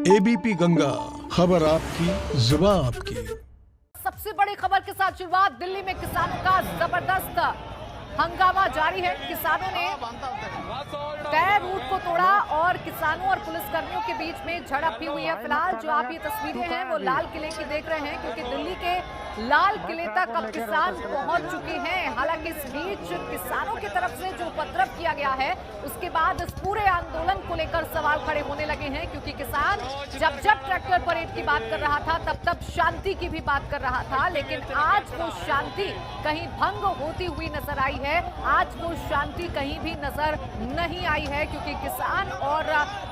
ABP Ganga, खबर आपकी, जुबान आपकी। सबसे बड़ी खबर के साथ शुरुआत। दिल्ली में किसानों का जबरदस्त हंगामा जारी है। किसानों ने तय रूट को तोड़ा और किसानों और पुलिसकर्मियों के बीच में झड़प भी हुई है। फिलहाल जो आप ये तस्वीरें हैं वो लाल किले की देख रहे हैं, क्योंकि दिल्ली के लाल किले तक अब किसान पहुंच चुके हैं। हालांकि इस बीच किसानों की तरफ से जो उपद्रव किया गया है उसके बाद इस पूरे आंदोलन को लेकर सवाल खड़े होने लगे हैं, क्योंकि किसान जब ट्रैक्टर परेड की बात कर रहा था तब शांति की भी बात कर रहा था, लेकिन आज वो शांति कहीं भंग होती हुई नजर आई है। आज वो शांति कहीं भी नजर नहीं आई है, क्योंकि किसान और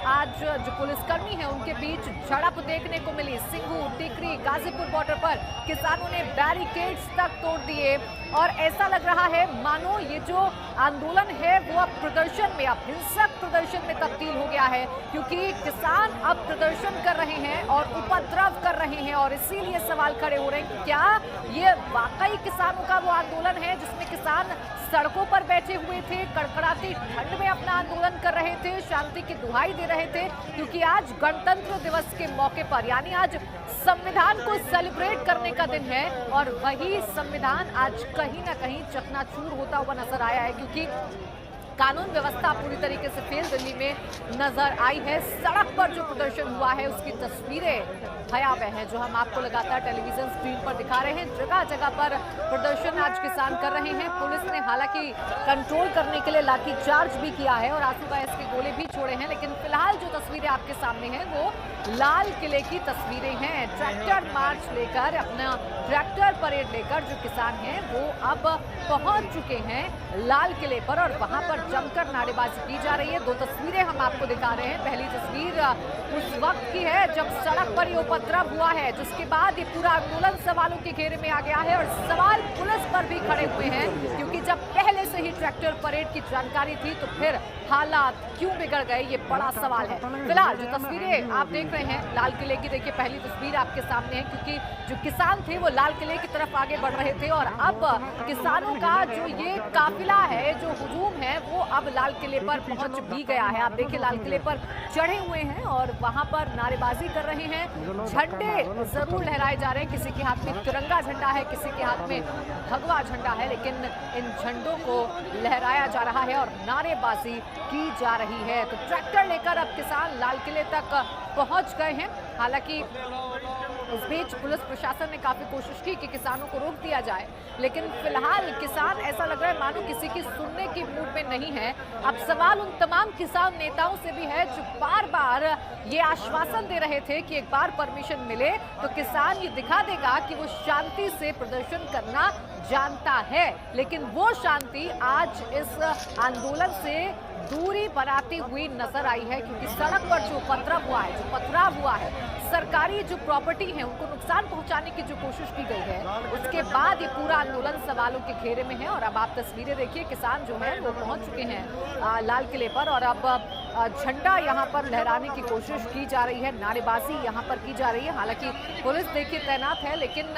आज जो पुलिसकर्मी हैं उनके बीच झड़प देखने को मिली। सिंघू, टिकरी, गाजीपुर बॉर्डर पर किसानों ने बैरिकेड्स तक तोड़ दिए और ऐसा लग रहा है मानो ये जो आंदोलन है वो अब प्रदर्शन में, अब हिंसक प्रदर्शन में तब्दील हो गया है, क्योंकि किसान अब प्रदर्शन कर रहे हैं और उपद्रव कर रहे हैं। और इसीलिए सवाल खड़े हो रहे हैं कि क्या ये वाकई किसानों का वो आंदोलन है जिसमें किसान सड़कों पर बैठे हुए थे, कड़कड़ाती ठंड में अपना आंदोलन कर रहे थे, शांति की दुहाई दे रहे थे, क्योंकि आज गणतंत्र दिवस के मौके पर, यानी आज संविधान को सेलिब्रेट करने का दिन है और वही संविधान आज कहीं ना कहीं चकनाचूर होता हुआ नजर आया है, क्योंकि कानून व्यवस्था पूरी तरीके से फेल दिल्ली में नजर आई है। सड़क पर जो प्रदर्शन हुआ है उसकी तस्वीरें भयावह है, जो हम आपको लगातार टेलीविजन स्क्रीन पर दिखा रहे हैं। जगह जगह पर प्रदर्शन आज किसान कर रहे हैं। पुलिस ने हालांकि कंट्रोल करने के लिए लाठीचार्ज भी किया है और आंसू गैस के गोले भी छोड़े हैं, लेकिन फिलहाल जो तस्वीरें आपके सामने हैं वो लाल किले की तस्वीरें हैं। ट्रैक्टर मार्च लेकर, अपना ट्रैक्टर परेड लेकर जो किसान हैं वो अब पहुंच चुके हैं लाल किले पर और वहां पर जमकर नारेबाजी की जा रही है। दो तस्वीरें हम आपको दिखा रहे हैं। पहली तस्वीर उस वक्त की है जब सड़क पर ये उपद्रव हुआ है, जिसके बाद ये पूरा आंदोलन सवालों के घेरे में आ गया है और सवाल पुलिस पर भी खड़े हुए हैं, क्योंकि जब पहले से ही ट्रैक्टर परेड की जानकारी थी तो फिर हालात क्यों बिगड़ गए, ये बड़ा सवाल है। फिलहाल जो तस्वीरें आप देख रहे हैं लाल किले की, देखिए पहली तस्वीर आपके सामने है, क्योंकि जो किसान थे वो लाल किले की तरफ आगे बढ़ रहे थे और अब किसानों का जो ये काफिला है, जो हुजूम है, वो अब लाल किले पर पहुंच भी गया है। आप देखिए लाल किले पर चढ़े हुए हैं और वहां पर नारेबाजी कर रहे हैं। झंडे जरूर लहराए जा रहे हैं, किसी के हाथ में तिरंगा झंडा है, किसी के हाथ में भगवा झंडा है, लेकिन इन झंडों को लहराया जा रहा है और नारेबाजी की जा रही है। तो ट्रैक्टर लेकर अब किसान लाल किले तक पहुंच गए हैं। हालांकि इस बीच पुलिस प्रशासन ने काफी कोशिश की कि किसानों को रोक दिया जाए, लेकिन फिलहाल किसान ऐसा लग रहा है मानो किसी की सुनने की मूड में नहीं है। अब सवाल उन तमाम किसान नेताओं से भी है जो बार बार ये आश्वासन दे रहे थे कि एक बार परमिशन मिले तो किसान ये दिखा देगा कि वो शांति से प्रदर्शन करना जानता है, लेकिन वो शांति आज इस आंदोलन से दूरी बनाती हुई नजर आई है, क्योंकि सड़क पर जो उपद्रव हुआ है, जो पथराव हुआ है, सरकारी जो प्रॉपर्टी है उनको नुकसान पहुंचाने की जो कोशिश की गई है, उसके बाद ये पूरा आंदोलन सवालों के घेरे में है। और अब आप तस्वीरें देखिए, किसान जो है वो पहुंच चुके हैं लाल किले पर और अब झंडा यहाँ पर लहराने की कोशिश की जा रही है, नारेबाजी यहाँ पर की जा रही है। हालांकि पुलिस देखिए तैनात है, लेकिन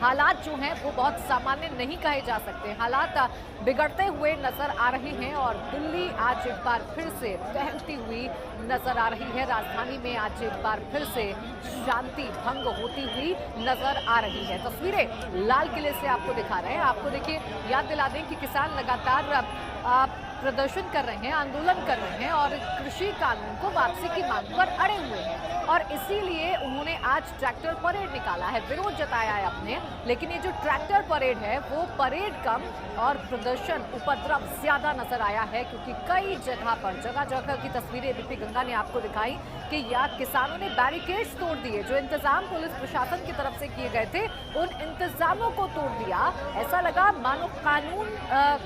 हालात जो हैं वो बहुत सामान्य नहीं कहे जा सकते। हालात बिगड़ते हुए नजर आ रहे हैं और दिल्ली आज एक बार फिर से बहती हुई नजर आ रही है। राजधानी में आज एक बार फिर से शांति भंग होती हुई नजर आ रही है। तस्वीरें लाल किले से आपको दिखा रहे हैं। आपको देखिए, याद दिला दें कि किसान लगातार प्रदर्शन कर रहे हैं, आंदोलन कर रहे हैं और कृषि कानून को वापसी की मांग पर अड़े हुए हैं और इसीलिए उन्होंने आज ट्रैक्टर परेड निकाला है, विरोध जताया है अपने। लेकिन ये जो ट्रैक्टर परेड है वो परेड कम और प्रदर्शन, उपद्रव ज्यादा नजर आया है, क्योंकि कई जगह पर, जगह जगह की तस्वीरें एबीपी गंगा ने आपको दिखाई कि या किसानों ने बैरिकेड्स तोड़ दिए। जो इंतजाम पुलिस प्रशासन की तरफ से किए गए थे उन इंतजामों को तोड़ दिया। ऐसा लगा मानो कानून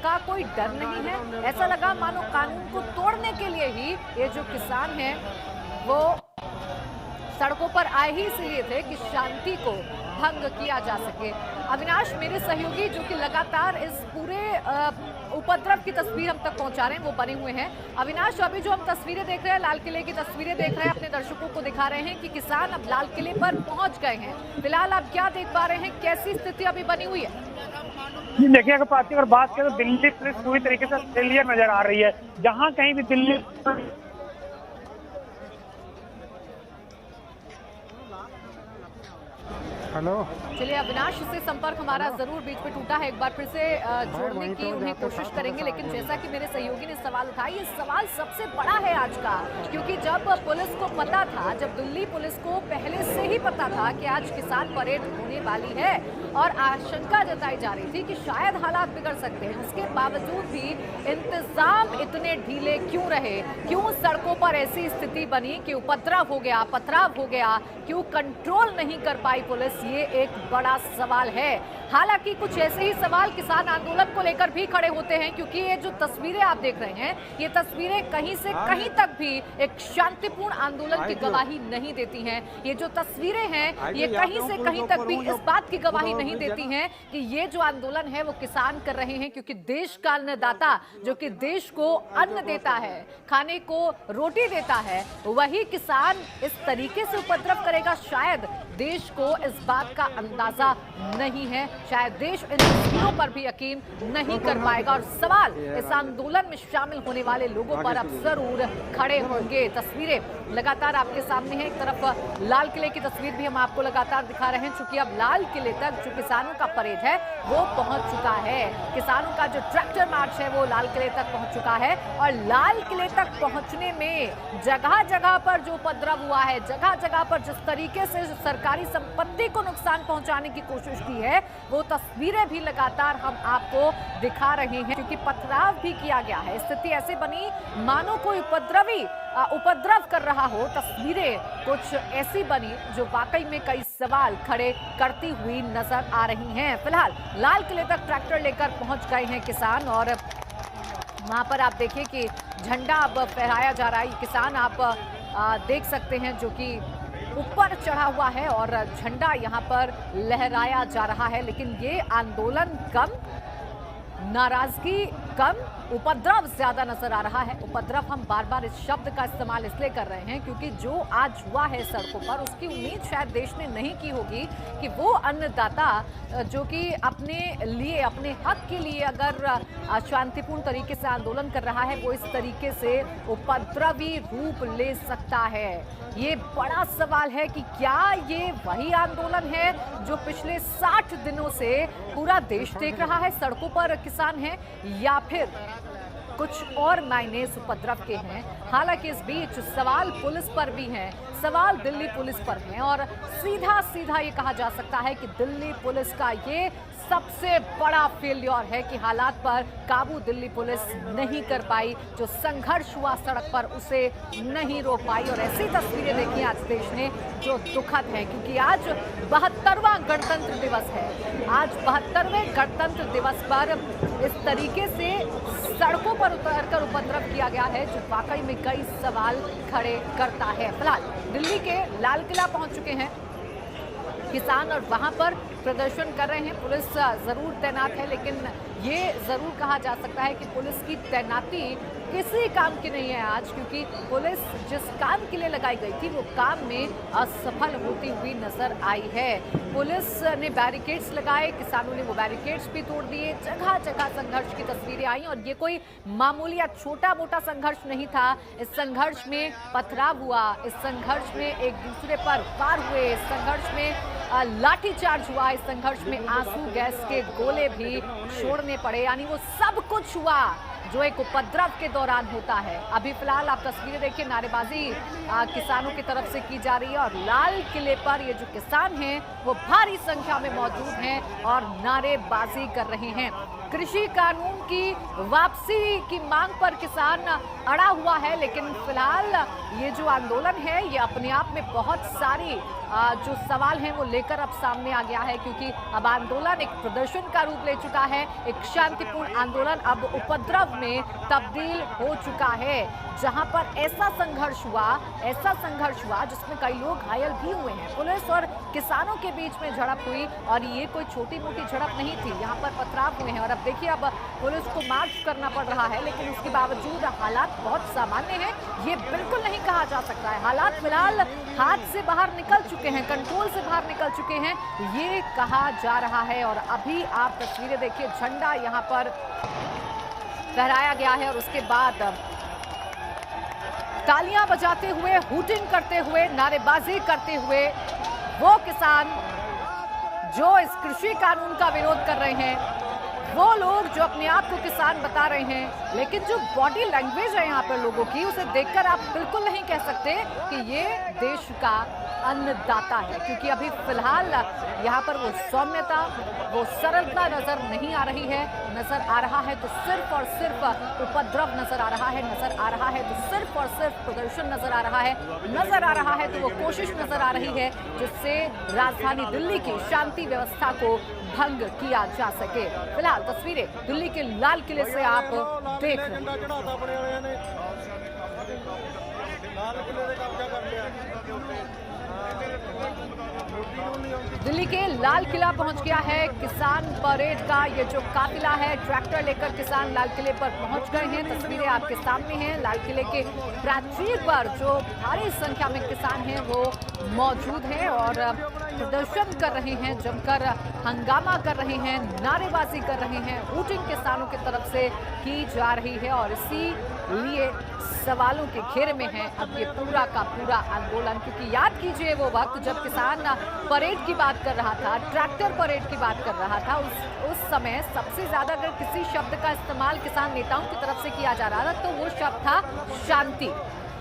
का कोई डर नहीं है, ऐसा लगा मानो कानून को तोड़ने के लिए ही ये जो किसान हैं वो सड़कों पर आए ही इसलिए थे कि शांति को भंग किया जा सके। अविनाश मेरे सहयोगी जो कि लगातार इस पूरे उपद्रव की तस्वीर हम तक पहुंचा रहे हैं वो बने हुए हैं। अविनाश, अभी जो हम तस्वीरें देख रहे हैं, लाल किले की तस्वीरें देख रहे हैं, अपने दर्शकों को दिखा रहे हैं कि किसान अब लाल किले पर पहुंच गए हैं। फिलहाल आप क्या देख पा रहे हैं, कैसी स्थिति अभी बनी हुई है? देखिए, अगर बात करें तो दिल्ली पुलिस पूरी तरीके से फेलियर नजर आ रही है। जहां कहीं भी दिल्ली हेलो। चलिए अविनाश से संपर्क हमारा जरूर बीच में टूटा है, एक बार फिर से जोड़ने की उन्हें कोशिश करेंगे, लेकिन जैसा कि मेरे सहयोगी ने सवाल उठाया, ये सवाल सबसे बड़ा है आज का, क्योंकि जब पुलिस को पता था, जब दिल्ली पुलिस को पहले से ही पता था कि आज किसान परेड होने वाली है और आशंका जताई जा रही थी कि शायद हालात बिगड़ सकते हैं, उसके बावजूद भी इंतजाम इतने ढीले क्यों रहे? क्यों सड़कों पर ऐसी स्थिति बनी कि उपद्रव हो गया, पथराव हो गया? क्यों कंट्रोल नहीं कर पाई पुलिस? ये एक बड़ा सवाल है। हालांकि कुछ ऐसे ही सवाल किसान आंदोलन को लेकर भी खड़े होते हैं, क्योंकि ये जो तस्वीरें आप देख रहे हैं, ये तस्वीरें कहीं से कहीं तक भी एक शांतिपूर्ण आंदोलन की गवाही नहीं देती हैं। ये जो तस्वीरें हैं, ये कहीं से कहीं तक भी इस बात की गवाही नहीं देती हैं कि ये जो आंदोलन है वो किसान कर रहे हैं, क्योंकि देश का अन्नदाता, जो कि देश को अन्न देता है, खाने को रोटी देता है, वही किसान इस तरीके से उपद्रव करेगा, शायद देश को इस बात का अंदाजा नहीं है, शायद देश इन तस्वीरों पर भी यकीन नहीं कर पाएगा। और सवाल इस आंदोलन में शामिल होने वाले लोगों पर अब जरूर खड़े होंगे। तस्वीरें लगातार आपके सामने है, एक तरफ लाल किले की तस्वीर भी हम आपको लगातार दिखा रहे हैं, चूंकि अब लाल किले तक जो किसानों का परेड है वो पहुंच चुका है। किसानों का जो ट्रैक्टर मार्च है वो लाल किले तक पहुंच चुका है, और लाल किले तक पहुंचने में जगह जगह पर जो उपद्रव हुआ है, जगह जगह पर जिस तरीके से सरकारी संपत्ति को नुकसान पहुंचाने की कोशिश की है, वो तस्वीरें भी लगातार हम आपको दिखा रहे हैं, क्योंकि पथराव भी किया गया है। स्थिति ऐसे बनी मानो कोई उपद्रव कर रहा हो। तस्वीरें कुछ ऐसी बनी जो वाकई में कई सवाल खड़े करती हुई नजर आ रही हैं। फिलहाल लाल किले तक ट्रैक्टर लेकर पहुंच गए हैं किसान, और वहां पर आप देखिए कि झंडा अब फहराया जा रहा है। किसान आप देख सकते हैं जो कि ऊपर चढ़ा हुआ है और झंडा यहाँ पर लहराया जा रहा है। लेकिन ये आंदोलन कम, नाराजगी कम, उपद्रव ज्यादा नजर आ रहा है। उपद्रव हम बार बार इस शब्द का इस्तेमाल इसलिए कर रहे हैं क्योंकि जो आज हुआ है सड़कों पर, उसकी उम्मीद शायद देश ने नहीं की होगी कि वो अन्नदाता जो कि अपने लिए, अपने हक के लिए अगर शांतिपूर्ण तरीके से आंदोलन कर रहा है, वो इस तरीके से उपद्रवी रूप ले सकता है। ये बड़ा सवाल है कि क्या ये वही आंदोलन है जो पिछले 60 दिनों से पूरा देश देख रहा है, सड़कों पर किसान हैं, या फिर कुछ और मायने इस उपद्रव के हैं। हालांकि इस बीच सवाल पुलिस पर भी हैं, सवाल दिल्ली पुलिस पर हैं, और सीधा सीधा ये कहा जा सकता है कि दिल्ली पुलिस का ये सबसे बड़ा फेल्योर है कि हालात पर काबू दिल्ली पुलिस नहीं कर पाई। जो संघर्ष हुआ सड़क पर उसे नहीं रोक पाई, और ऐसी तस्वीरें देखी आज देश ने जो दुखद है, क्योंकि आज 72वां गणतंत्र दिवस है। आज 72वें गणतंत्र दिवस पर इस तरीके से सड़कों पर उतरकर उपद्रव किया गया है, जो वाकई में कई सवाल खड़े करता है। फिलहाल दिल्ली के लाल किला पहुंच चुके हैं किसान, और वहां पर प्रदर्शन कर रहे हैं। पुलिस जरूर तैनात है, लेकिन ये जरूर कहा जा सकता है कि पुलिस की तैनाती किसी काम की नहीं है आज, क्योंकि पुलिस जिस काम के लिए लगाई गई थी वो काम में असफल होती हुई नजर आई है। पुलिस ने बैरिकेड्स लगाए, किसानों ने वो बैरिकेड्स भी तोड़ दिए, जगह जगह संघर्ष की तस्वीरें आई, और ये कोई मामूली या छोटा मोटा संघर्ष नहीं था। इस संघर्ष में पथराव हुआ, इस संघर्ष में एक दूसरे पर वार हुए, इस संघर्ष में लाठीचार्ज हुआ, इस संघर्ष में आंसू गैस के गोले भी छोड़ने पड़े, यानी वो सब कुछ हुआ जो एक उपद्रव के दौरान होता है। अभी फिलहाल आप तस्वीरें देखिए, नारेबाजी किसानों की तरफ से की जा रही है, और लाल किले पर ये जो किसान हैं वो भारी संख्या में मौजूद हैं और नारेबाजी कर रहे हैं। कृषि कानून की वापसी की मांग पर किसान अड़ा हुआ है, लेकिन फिलहाल ये जो आंदोलन है ये अपने आप में बहुत सारी जो सवाल हैं वो लेकर अब सामने आ गया है, क्योंकि अब आंदोलन एक प्रदर्शन का रूप ले चुका है, एक शांतिपूर्ण आंदोलन अब उपद्रव में तब्दील हो चुका है। जहां पर ऐसा संघर्ष हुआ जिसमें कई लोग घायल भी हुए हैं। पुलिस और किसानों के बीच में झड़प हुई, और ये कोई छोटी मोटी झड़प नहीं थी, यहाँ पर पथराव हुए हैं। और अब देखिए, अब पुलिस को मार्च करना पड़ रहा है, लेकिन उसके बावजूद हालात बहुत सामान्य हैं, ये बिल्कुल नहीं कहा जा सकता है। हालात फिलहाल हाथ से बाहर निकल चुके हैं, कंट्रोल से बाहर निकल चुके हैं, ये कहा जा रहा है। और अभी आप तस्वीरें देखिए, झंडा यहाँ पर फहराया गया है, और उसके बाद तालियां बजाते हुए, हूटिंग करते हुए, नारेबाजी करते हुए वो किसान जो इस कृषि कानून का विरोध कर रहे हैं, वो लोग जो अपने आप को किसान बता रहे हैं, लेकिन जो बॉडी लैंग्वेज है यहाँ पर लोगों की, उसे देखकर आप बिल्कुल नहीं कह सकते कि ये देश का अन्नदाता है, क्योंकि अभी फिलहाल यहाँ पर वो सौम्यता, वो सरलता नजर नहीं आ रही है। नजर आ रहा है तो सिर्फ और सिर्फ उपद्रव नजर आ रहा है, नजर आ रहा है तो सिर्फ और सिर्फ प्रदर्शन नजर आ रहा है, नजर आ रहा है तो वो कोशिश नजर आ रही है जिससे राजधानी दिल्ली की शांति व्यवस्था को भंग किया जा सके। फिलहाल तस्वीरें दिल्ली के लाल किले से आप देख रहे हैं। दिल्ली के लाल किला पहुंच गया है किसान परेड का ये जो काफिला है, ट्रैक्टर लेकर किसान लाल किले पर पहुंच गए हैं। तस्वीरें आपके सामने हैं। लाल किले के प्राचीर पर जो भारी संख्या में किसान हैं वो मौजूद हैं और प्रदर्शन कर रहे हैं, जमकर हंगामा कर रहे हैं, नारेबाजी कर रहे हैं। वोटिंग किसानों की तरफ से की जा रही है और इसीलिए सवालों के घेरे में है अब ये पूरा का पूरा आंदोलन, क्योंकि याद कीजिए वो वक्त जब किसान परेड की बात कर रहा था, ट्रैक्टर परेड की बात कर रहा था, उस समय सबसे ज्यादा अगर किसी शब्द का इस्तेमाल किसान नेताओं की तरफ से किया जा रहा था तो वो शब्द था शांति।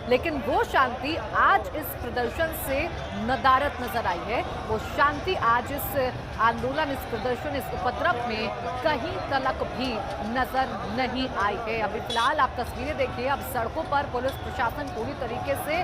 लेकिन वो शांति आज इस प्रदर्शन से नदारद नजर आई है। वो शांति आज इस आंदोलन, इस प्रदर्शन, इस उपद्रव में कहीं तलक भी नजर नहीं आई है। अभी फिलहाल आप तस्वीरें देखिए, अब सड़कों पर पुलिस प्रशासन पूरी तरीके से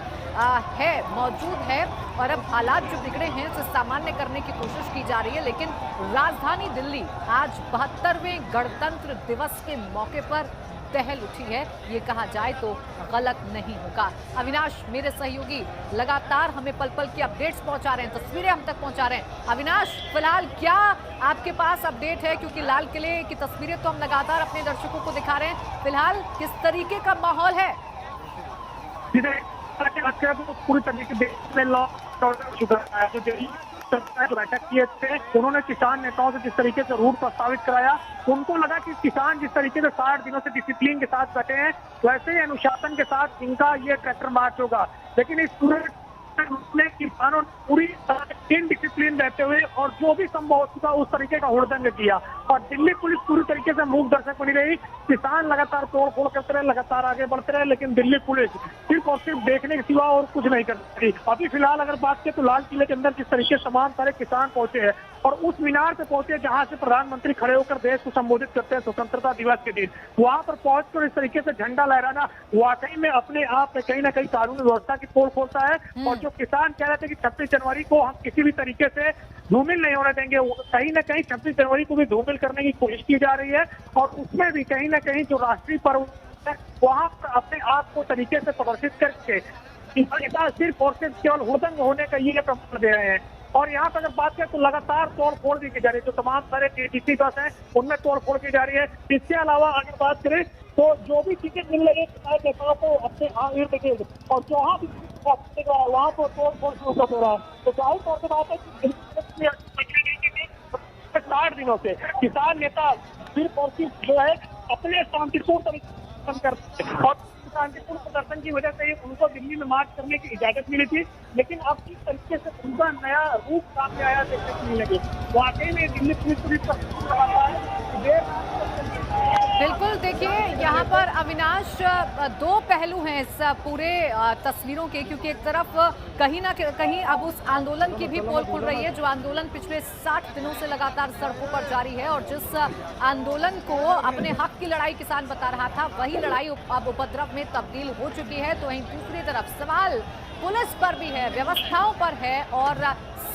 मौजूद है और अब हालात जो बिगड़े हैं उसे सामान्य करने की कोशिश की जा रही है। लेकिन राजधानी दिल्ली आज 72वें गणतंत्र दिवस के मौके पर दहल उठी है, ये कहा जाए तो गलत नहीं होगा। अविनाश मेरे सहयोगी लगातार हमें पल पल की अपडेट्स पहुंचा रहे हैं, तस्वीरें हम तक पहुंचा रहे हैं। अविनाश, फिलहाल क्या आपके पास अपडेट है, क्योंकि लाल किले की तस्वीरें तो हम लगातार अपने दर्शकों को दिखा रहे हैं, फिलहाल किस तरीके का माहौल है? पूरी तरीके से लॉकडाउन चुका है। बैठक किए थे, उन्होंने किसान नेताओं से जिस तरीके से रूट प्रस्तावित कराया, उनको लगा कि किसान जिस तरीके से 60 दिनों से डिसिप्लिन के साथ बैठे हैं, वैसे ही अनुशासन के साथ इनका ये ट्रैक्टर मार्च होगा। लेकिन इस पूरे में किसानों ने पूरी तरह इनडिसिप्लिन रहते हुए और जो भी संभव हो चुका उस तरीके का हुड़दंग किया और दिल्ली पुलिस पूरी तरीके से मूक दर्शक बनी रही। किसान लगातार तोड़फोड़ करते रहे, लगातार आगे बढ़ते रहे, लेकिन दिल्ली पुलिस सिर्फ और सिर्फ देखने के सिवा और कुछ नहीं कर सकती। अभी फिलहाल अगर बात करें तो लाल किले के अंदर जिस तरीके से तमाम सारे किसान पहुंचे हैं और उस मीनार पे पहुंचे जहां से प्रधानमंत्री खड़े होकर देश को संबोधित करते हैं स्वतंत्रता दिवस के दिन, वहां पर पहुंचकर इस तरीके से झंडा लहराना वाकई में अपने आप में कहीं ना कहीं कानूनी व्यवस्था की पोल खोलता है। और जो किसान कह रहे थे कि 26 जनवरी को हम किसी भी तरीके से धूमिल नहीं होने देंगे, कहीं ना कहीं 26 जनवरी को भी धूमिल करने की कोशिश की जा रही है और उसमें भी कहीं ना कहीं जो राष्ट्रीय पर्व है वहां पर अपने आप को तरीके से प्रदर्शित करके सिर्फ और सिर्फ केवल हुड़दंग होने का ये प्रमाण दे रहे हैं। और यहाँ पर अगर बात करें तो लगातार तोड़फोड़ भी की जा रही है, जो तमाम सारे टीटीसी बस हैं उनमें तोड़फोड़ की जा रही है। इसके अलावा अगर बात करें तो जो भी टिकट मिल रही है नेताओं को अपने इर्द गिर्द और जहाँ भी वहाँ पर तोड़फोड़ शुरू कर रहा है, तो जाहिर तौर पर बात है कि 60 दिनों से किसान नेता सिर्फ और सिर्फ जो है अपने शांतिपूर्ण तरीके करते हैं और शांतिपूर्ण प्रदर्शन की वजह से उनको दिल्ली में मार्च करने की इजाजत मिली थी। लेकिन अब किस तरीके से उनका नया रूप सामने आया देखने को मिलने लगे, वाकई में दिल्ली पुलिस बिल्कुल। देखिए यहाँ पर अविनाश, दो पहलू हैं इस पूरे तस्वीरों के, क्योंकि एक तरफ कहीं ना कहीं अब उस आंदोलन की भी पोल खुल रही है, जो आंदोलन पिछले 60 दिनों से लगातार सड़कों पर जारी है और जिस आंदोलन को अपने हक की लड़ाई किसान बता रहा था, वही लड़ाई अब उपद्रव में तब्दील हो चुकी है। तो वहीं दूसरी तरफ सवाल पुलिस पर भी है, व्यवस्थाओं पर है और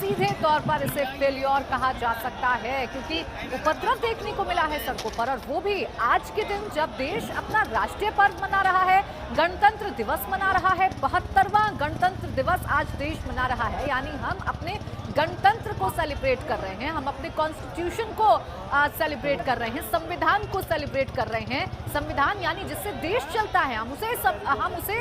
सीधे तौर पर इसे फेल्योर कहा जा सकता है, क्योंकि उपद्रव देखने को मिला है सड़कों पर, और वो भी आज के दिन जब देश अपना राष्ट्रीय पर्व मना रहा है, गणतंत्र दिवस मना रहा है। 72वां गणतंत्र दिवस आज देश मना रहा है, यानी हम अपने गणतंत्र को सेलिब्रेट कर रहे हैं, हम अपने कॉन्स्टिट्यूशन को सेलिब्रेट कर रहे हैं, संविधान को सेलिब्रेट कर रहे हैं। संविधान यानी जिससे देश चलता है, हम उसे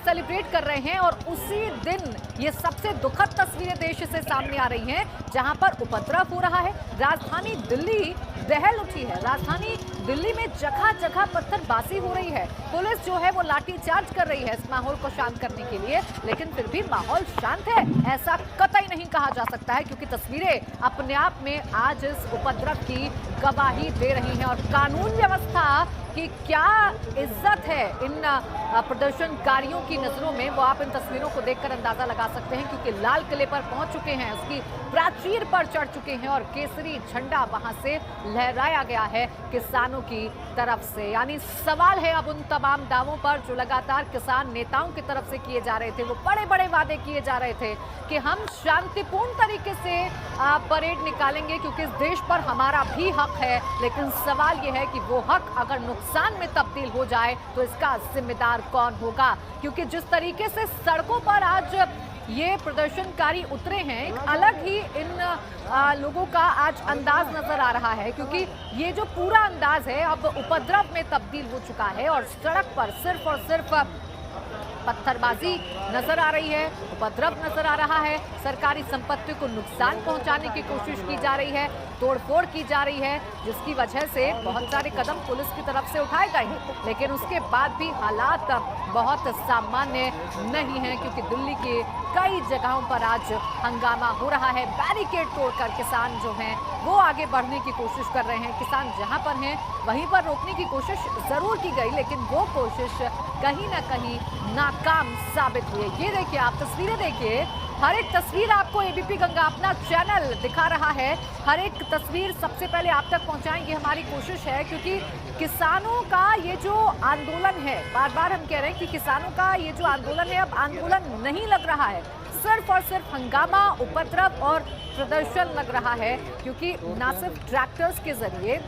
सेलिब्रेट कर रहे हैं। और उसी दिन ये सबसे दुखद तस्वीरें देश से सामने आ रही हैं, जहां पर उपद्रव हो रहा है। राजधानी दिल्ली दहल उठी है, राजधानी दिल्ली में जगह जगह पत्थरबाजी हो रही है। पुलिस जो है वो लाठीचार्ज कर रही है इस माहौल को शांत करने के लिए, लेकिन फिर भी माहौल शांत है, ऐसा कतई नहीं कहा जा सकता है, क्योंकि तस्वीरें अपने आप में आज इस उपद्रव की गवाही दे रही हैं। और कानून व्यवस्था कि क्या इज्जत है इन प्रदर्शनकारियों की नजरों में, वो आप इन तस्वीरों को देखकर अंदाजा लगा सकते हैं, क्योंकि लाल किले पर पहुंच चुके हैं, उसकी प्राचीर पर चढ़ चुके हैं और केसरी झंडा वहां से लहराया गया है किसानों की तरफ से। यानी सवाल है अब उन तमाम दावों पर जो लगातार किसान नेताओं की तरफ से किए जा रहे थे। वो बड़े बड़े वादे किए जा रहे थे कि हम शांतिपूर्ण तरीके से परेड निकालेंगे क्योंकि इस देश पर हमारा भी हक है, लेकिन सवाल यह है कि वो हक अगर नुकसान में तब्दील हो जाए तो इसका जिम्मेदार कौन होगा। क्योंकि जिस तरीके से सड़कों पर आज ये प्रदर्शनकारी उतरे हैं, एक अलग ही इन लोगों का आज अंदाज नजर आ रहा है, क्योंकि ये जो पूरा अंदाज है अब उपद्रव में तब्दील हो चुका है और सड़क पर सिर्फ और सिर्फ पत्थरबाजी नजर आ रही है, उपद्रव नजर आ रहा है, सरकारी संपत्ति को नुकसान पहुंचाने की कोशिश की जा रही है, तोड़फोड़ की जा रही है, जिसकी वजह से बहुत सारे कदम पुलिस की तरफ से उठाए गए हैं। लेकिन उसके बाद भी हालात बहुत सामान्य नहीं है, क्योंकि दिल्ली के कई जगहों पर आज हंगामा हो रहा है। बैरिकेड तोड़कर किसान जो हैं वो आगे बढ़ने की कोशिश कर रहे हैं। किसान जहां पर हैं वहीं पर रोकने की कोशिश जरूर की गई, लेकिन वो कोशिश कहीं ना कहीं नाकाम साबित हुई। ये देखिए, आप तस्वीरें देखिए, हर एक तस्वीर आपको एबीपी गंगा अपना चैनल दिखा रहा है। हर एक तस्वीर सबसे पहले आप तक पहुंचाएंगे, हमारी कोशिश है, क्योंकि किसानों का ये जो आंदोलन है, बार बार हम कह रहे हैं कि किसानों का ये जो आंदोलन है अब आंदोलन नहीं लग रहा है, सिर्फ और सिर्फ हंगामा, उपद्रव और प्रदर्शन लग रहा है। क्योंकि न सिर्फ ट्रैक्टर्स के जरिए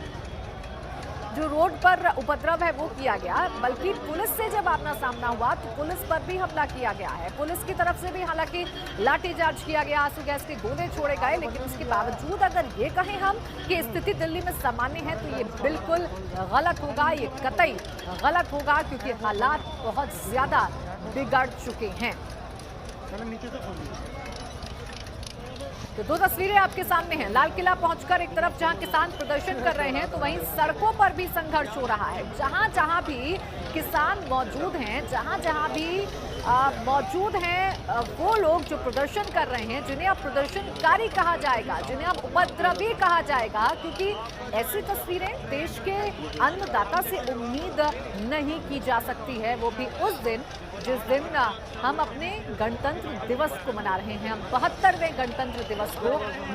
जो रोड पर उपद्रव है वो किया गया, बल्कि पुलिस से जब आमना सामना हुआ तो पुलिस पर भी हमला किया गया है। पुलिस की तरफ से भी हालांकि लाठीचार्ज किया गया, आंसू गैस के गोले छोड़े गए, लेकिन उसके बावजूद अगर ये कहें हम कि स्थिति दिल्ली में सामान्य है तो ये बिल्कुल गलत होगा, ये कतई गलत होगा, क्योंकि हालात बहुत ज्यादा बिगड़ चुके हैं। तो दो तस्वीरें आपके सामने हैं। लाल किला पहुंचकर एक तरफ जहां किसान प्रदर्शन कर रहे हैं, तो वहीं सड़कों पर भी संघर्ष हो रहा है। जहां जहां भी किसान मौजूद हैं, जहां जहां भी मौजूद हैं वो लोग जो प्रदर्शन कर रहे हैं, जिन्हें अब प्रदर्शनकारी कहा जाएगा, जिन्हें अब उपद्रवी कहा जाएगा, क्योंकि ऐसी तस्वीरें देश के अन्नदाता से उम्मीद नहीं की जा सकती है, वो भी उस दिन जिस दिन हम अपने गणतंत्र दिवस को मना रहे हैं। हम 72वें गणतंत्र दिवस को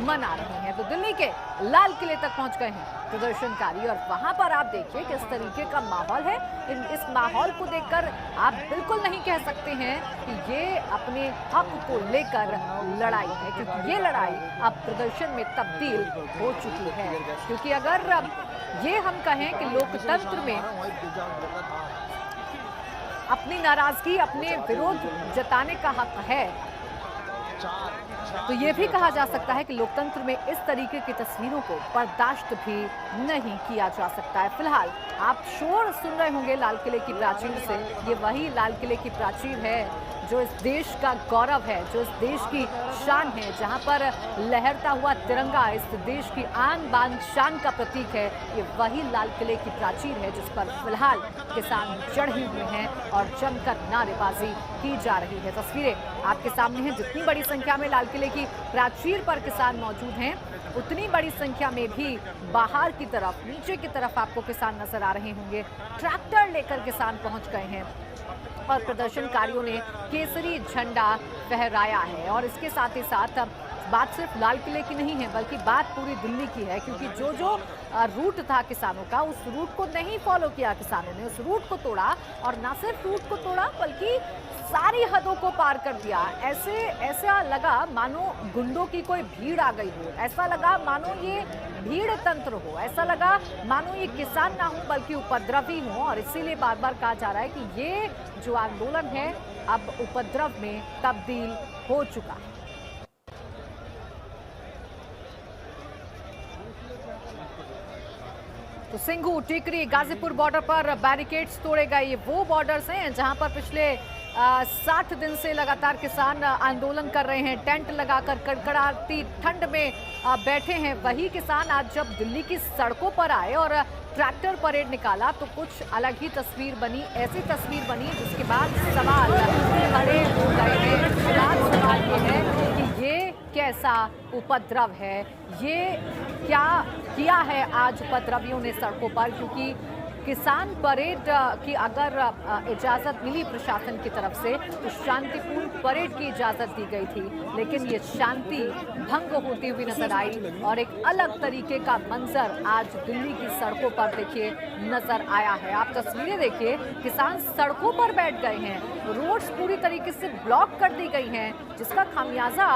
मना रहे हैं। तो दिल्ली के लाल किले तक पहुंच गए हैं प्रदर्शनकारी, और वहां पर आप देखिए किस तरीके का माहौल है। इस माहौल को देखकर आप बिल्कुल नहीं कह सकते हैं कि ये अपने हक को लेकर लड़ाई है, क्योंकि ये लड़ाई अब प्रदर्शन में तब्दील हो चुकी है। क्योंकि अगर ये हम कहें कि लोकतंत्र में अपनी नाराजगी, अपने विरोध जताने का हक है, तो ये भी कहा जा सकता है कि लोकतंत्र में इस तरीके की तस्वीरों को बर्दाश्त भी नहीं किया जा सकता है। फिलहाल आप शोर सुन रहे होंगे लाल किले की प्राचीर से। ये वही लाल किले की प्राचीर है जो इस देश का गौरव है, जो इस देश की शान है, जहां पर लहरता हुआ तिरंगा इस देश की आन बान शान का प्रतीक है। ये वही लाल किले की प्राचीर है जिस पर फिलहाल किसान चढ़े हुए हैं और जमकर नारेबाजी की जा रही है। तस्वीरें आपके सामने हैं। जितनी बड़ी संख्या में लाल किले की प्राचीर पर किसान मौजूद हैं, उतनी बड़ी संख्या में भी बाहर की तरफ, नीचे की तरफ आपको किसान नजर आ रहे होंगे। ट्रैक्टर लेकर किसान पहुंच गए हैं और प्रदर्शनकारियों ने केसरी झंडा फहराया है। और इसके साथ ही साथ बात सिर्फ लाल किले की नहीं है, बल्कि बात पूरी दिल्ली की है, क्योंकि जो जो रूट था किसानों का, उस रूट को नहीं फॉलो किया किसानों ने, उस रूट को तोड़ा। और ना सिर्फ रूट को तोड़ा बल्कि सारी हदों को पार कर दिया। ऐसा लगा मानो गुंडों की कोई भीड़ आ गई हो, ऐसा लगा मानो ये भीड़ तंत्र हो, ऐसा लगा मानो ये किसान ना हो बल्कि उपद्रवी हो। और इसीलिए बार बार कहा जा रहा है कि ये जो आंदोलन है अब उपद्रव में तब्दील हो चुका है। तो सिंघू, टिकरी, गाजीपुर बॉर्डर पर बैरिकेड्स तोड़े गए। ये वो बॉर्डर्स हैं जहां पर पिछले 60 दिन से लगातार किसान आंदोलन कर रहे हैं, टेंट लगाकर कड़कड़ाती ठंड में बैठे हैं। वही किसान आज जब दिल्ली की सड़कों पर आए और ट्रैक्टर परेड निकाला तो कुछ अलग ही तस्वीर बनी, ऐसी तस्वीर बनी जिसके बाद सवाल खड़े हो गए हैं। सवाल ये है कि ये कैसा उपद्रव है, ये क्या किया है आज उपद्रवियों ने सड़कों पर, क्योंकि किसान परेड की अगर इजाज़त मिली प्रशासन की तरफ से तो शांतिपूर्ण परेड की इजाज़त दी गई थी, लेकिन ये शांति भंग होती हुई नजर आई और एक अलग तरीके का मंजर आज दिल्ली की सड़कों पर देखिए नजर आया है। आप तस्वीरें देखिए, किसान सड़कों पर बैठ गए हैं, रोड्स पूरी तरीके से ब्लॉक कर दी गई हैं, जिसका खामियाजा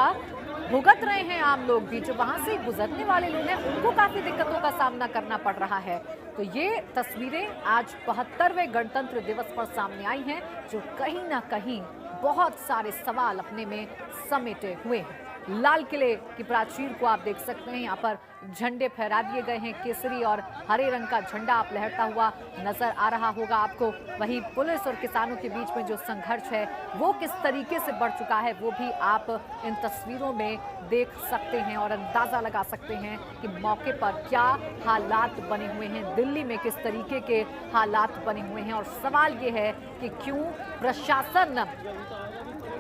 भुगत रहे हैं आम लोग भी। जो वहां से गुजरने वाले लोग हैं उनको काफी दिक्कतों का सामना करना पड़ रहा है। तो ये तस्वीरें आज 72वें गणतंत्र दिवस पर सामने आई हैं, जो कहीं ना कहीं बहुत सारे सवाल अपने में समेटे हुए हैं। लाल किले की प्राचीर को आप देख सकते हैं, यहाँ पर झंडे फहरा दिए गए हैं, केसरी और हरे रंग का झंडा आप लहरता हुआ नजर आ रहा होगा आपको। वहीं पुलिस और किसानों के बीच में जो संघर्ष है वो किस तरीके से बढ़ चुका है वो भी आप इन तस्वीरों में देख सकते हैं और अंदाजा लगा सकते हैं कि मौके पर क्या हालात बने हुए हैं, दिल्ली में किस तरीके के हालात बने हुए हैं। और सवाल ये है कि क्यों प्रशासन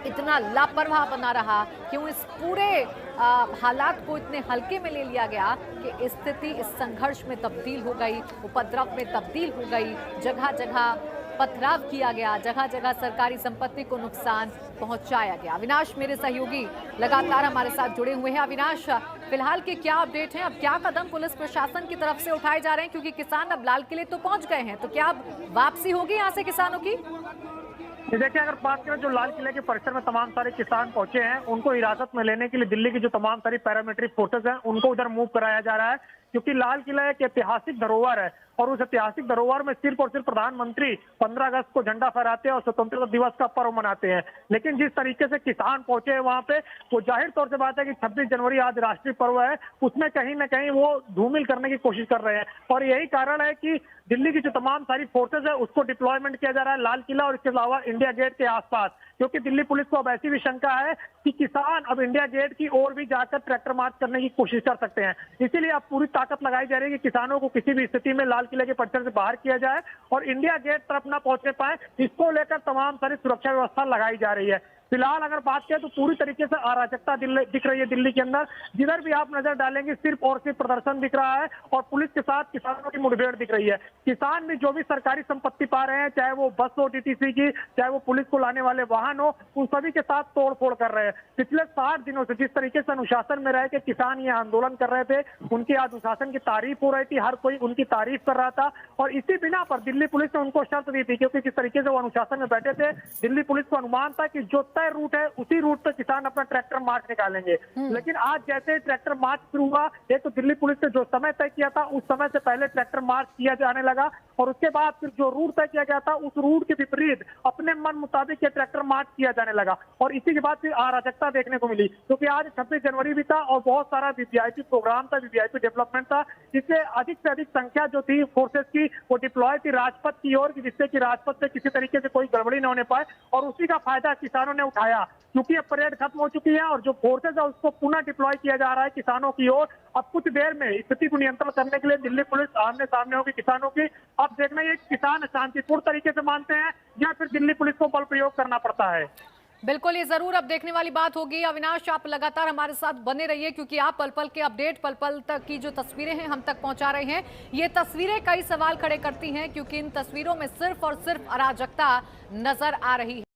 इतना लापरवाह बना रहा, क्यों इस पूरे हालात को इतने हल्के में ले लिया गया कि स्थिति इस संघर्ष में तब्दील हो गई, उपद्रव में तब्दील हो गई, जगह जगह पथराव किया गया, जगह जगह सरकारी संपत्ति को नुकसान पहुंचाया गया। अविनाश मेरे सहयोगी लगातार हमारे साथ जुड़े हुए हैं। अविनाश, फिलहाल के क्या अपडेट हैं, अब क्या कदम पुलिस प्रशासन की तरफ से उठाए जा रहे हैं, क्योंकि किसान अब लाल किले तो पहुंच गए हैं, तो क्या अब वापसी होगी यहाँ से किसानों की? देखिए, अगर बात करें जो लाल किले के परिसर में तमाम सारे किसान पहुंचे हैं, उनको हिरासत में लेने के लिए दिल्ली की जो तमाम सारी पैरामिलिट्री फोर्सेस हैं उनको उधर मूव कराया जा रहा है, क्योंकि लाल किला एक ऐतिहासिक धरोहर है और उस ऐतिहासिक धरोहर में सिर्फ और सिर्फ प्रधानमंत्री 15 अगस्त को झंडा फहराते हैं और स्वतंत्रता दिवस का पर्व मनाते हैं। लेकिन जिस तरीके से किसान पहुंचे हैं वहां पे, वो जाहिर तौर से बात है कि 26 जनवरी आज राष्ट्रीय पर्व है, उसमें कहीं ना कहीं वो धूमिल करने की कोशिश कर रहे हैं। और यही कारण है कि दिल्ली की जो तमाम सारी फोर्सेज है उसको डिप्लॉयमेंट किया जा रहा है लाल किला और इसके अलावा इंडिया गेट के आसपास, क्योंकि दिल्ली पुलिस को अब ऐसी भी शंका है कि किसान अब इंडिया गेट की ओर भी जाकर ट्रैक्टर मार्च करने की कोशिश कर सकते हैं। इसीलिए अब पूरी ताकत लगाई जा रही है कि किसानों को किसी भी स्थिति में लाल किले के परिसर से बाहर किया जाए और इंडिया गेट तरफ ना पहुंचने पाए, इसको लेकर तमाम सारी सुरक्षा व्यवस्था लगाई जा रही है। फिलहाल अगर बात करें तो पूरी तरीके से अराजकता दिख रही है दिल्ली के अंदर। जिधर भी आप नजर डालेंगे सिर्फ और सिर्फ प्रदर्शन दिख रहा है और पुलिस के साथ किसानों की मुठभेड़ दिख रही है। किसान भी जो भी सरकारी संपत्ति पा रहे हैं, चाहे वो बस हो टीटीसी की, चाहे वो पुलिस को लाने वाले वाहन हो, उन सभी के साथ तोड़फोड़ कर रहे हैं। पिछले 60 दिनों से जिस तरीके से अनुशासन में रह के किसान ये आंदोलन कर रहे थे, उनके अनुशासन की तारीफ हो रही थी, हर कोई उनकी तारीफ कर रहा था और इसी बिना पर दिल्ली पुलिस ने उनको शर्त दी थी, क्योंकि जिस तरीके से वो अनुशासन में बैठे थे, दिल्ली पुलिस को अनुमान था कि जो रूट है उसी रूट पर किसान अपना ट्रैक्टर मार्च निकालेंगे। लेकिन आज जैसे ट्रैक्टर मार्च शुरू हुआ, एक तो दिल्ली पुलिस ने जो समय तय किया था उस समय से पहले ट्रैक्टर मार्च किया जाने लगा और उसके बाद फिर जो रूट तय किया गया था उस रूट के विपरीत अपने मन मुताबिक ये ट्रैक्टर मार्च किया जाने लगा और इसी के बाद फिर अराजकता देखने को मिली, क्योंकि आज 26 जनवरी भी था और बहुत सारा वीवीआईपी प्रोग्राम था, वीवीआईपी डेवलपमेंट था। इससे अधिक से अधिक संख्या जो थी फोर्सेस की वो डिप्लॉय थी राजपथ की ओर, जिससे कि राजपथ से किसी तरीके से कोई गड़बड़ी न होने पाए और उसी का फायदा किसानों ने उठाया। क्योंकि अब परेड खत्म हो चुकी है और जो फोर्सेज है उसको पुनः डिप्लॉय किया जा रहा है किसानों की ओर। अब कुछ देर में स्थिति को नियंत्रण करने के लिए दिल्ली पुलिस आमने सामने होगी किसानों की। अब देखना ये किसान शांतिपूर्ण तरीके से मानते हैं या फिर दिल्ली पुलिस को बल प्रयोग करना पड़ता है। बिल्कुल, ये जरूर अब देखने वाली बात होगी। अविनाश, आप लगातार हमारे साथ बने रहिए, क्योंकि आप पल पल के अपडेट, पल पल तक की जो तस्वीरें हैं हम तक पहुंचा रहे हैं। ये तस्वीरें कई सवाल खड़े करती हैं, क्योंकि इन तस्वीरों में सिर्फ और सिर्फ अराजकता नजर आ रही है।